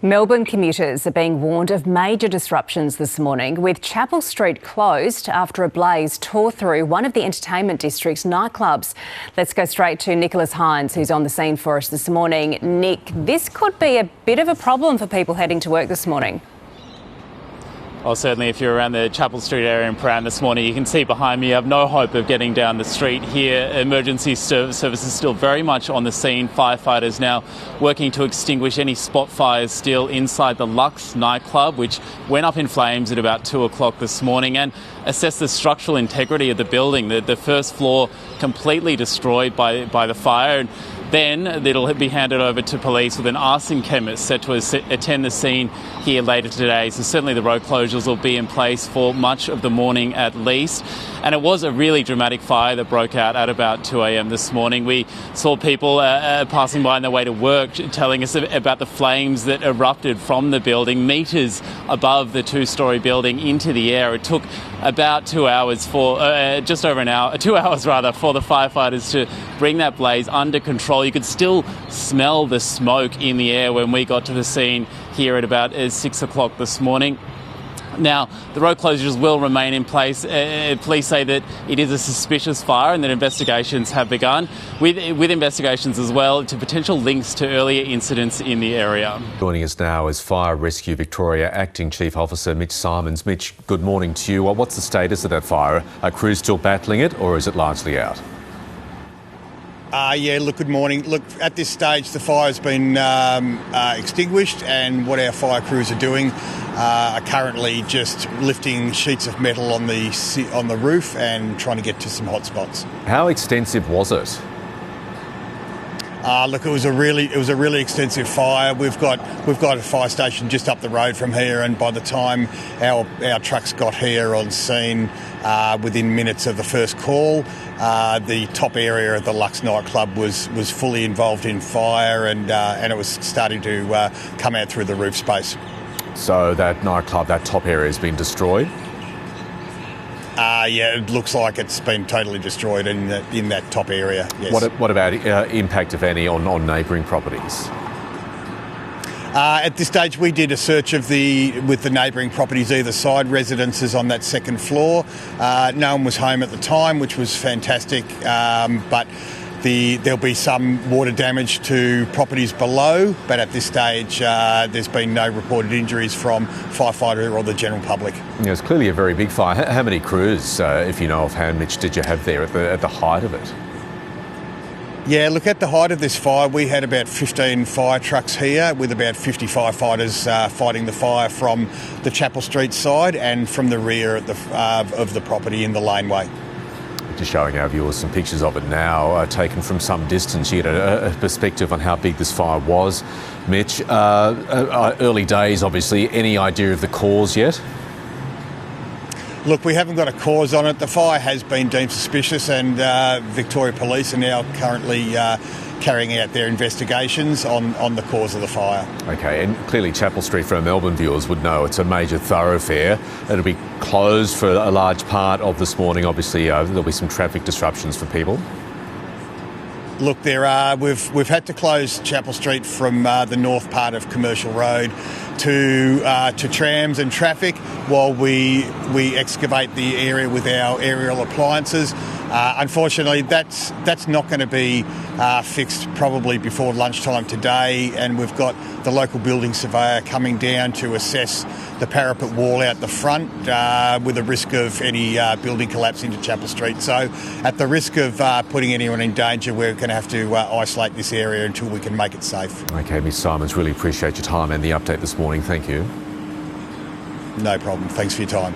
Melbourne commuters are being warned of major disruptions this morning, with Chapel Street closed after a blaze tore through one of the entertainment district's nightclubs. Let's go straight to Nicholas Hines, who's on the scene for us this morning. Nick, this could be a bit of a problem for people heading to work this morning. Well, certainly if you're around the Chapel Street area in Prahran this morning, you can see behind me you have no hope of getting down the street here. Emergency services still very much on the scene. Firefighters now working to extinguish any spot fires still inside the Lux Nightclub, which went up in flames at about 2 o'clock this morning, and assess the structural integrity of the building. The first floor completely destroyed by the fire. And then it'll be handed over to police with an arson chemist set to attend the scene here later today. So certainly the road closures will be in place for much of the morning at least. And it was a really dramatic fire that broke out at about 2 a.m. this morning. We saw people passing by on their way to work telling us about the flames that erupted from the building metres above the two-storey building into the air. It took about 2 hours for, just over an hour, 2 hours rather, for the firefighters to bring that blaze under control. You could still smell the smoke in the air when we got to the scene here at about 6 o'clock this morning. Now, the road closures will remain in place. Police say that it is a suspicious fire and that investigations have begun, with investigations as well to potential links to earlier incidents in the area. Joining us now is Fire Rescue Victoria Acting Chief Officer Mitch Simons. Mitch, good morning to you. What's the status of that fire? Are crews still battling it, or is it largely out? Good morning. Look, at this stage, the fire's been extinguished, and what our fire crews are doing are currently just lifting sheets of metal on the roof and trying to get to some hot spots. How extensive was it? It was a really extensive fire. We've got a fire station just up the road from here, and by the time our trucks got here on scene, within minutes of the first call, the top area of the Lux Nightclub was fully involved in fire, and it was starting to come out through the roof space. So that nightclub, that top area, has been destroyed? It looks like it's been totally destroyed in that top area. Yes. What about impact, if any, on neighbouring properties? At this stage, we did a search with the neighbouring properties either side, residences on that second floor. No one was home at the time, which was fantastic, but there'll be some water damage to properties below, but at this stage there's been no reported injuries from firefighter or the general public. Yeah, it's clearly a very big fire. How many crews, if you know offhand, Mitch, did you have there at the height of it? Yeah, look, at the height of this fire, we had about 15 fire trucks here with about 50 firefighters fighting the fire from the Chapel Street side and from the rear of the property in the laneway. Just showing our viewers some pictures of it now, taken from some distance. You get a perspective on how big this fire was. Mitch, early days, obviously. Any idea of the cause yet? Look, we haven't got a cause on it. The fire has been deemed suspicious, and Victoria Police are now currently carrying out their investigations on the cause of the fire. Okay, and clearly Chapel Street, for our Melbourne viewers, would know it's a major thoroughfare. It'll be closed for a large part of this morning. Obviously, there'll be some traffic disruptions for people. Look, we've had to close Chapel Street from the north part of Commercial Road to trams and traffic while we excavate the area with our aerial appliances. Unfortunately, that's not going to be fixed probably before lunchtime today, and we've got the local building surveyor coming down to assess the parapet wall out the front with the risk of any building collapse into Chapel Street. So at the risk of putting anyone in danger, we're going to have to isolate this area until we can make it safe. Okay, Ms Simons, really appreciate your time and the update this morning. Thank you. No problem. Thanks for your time.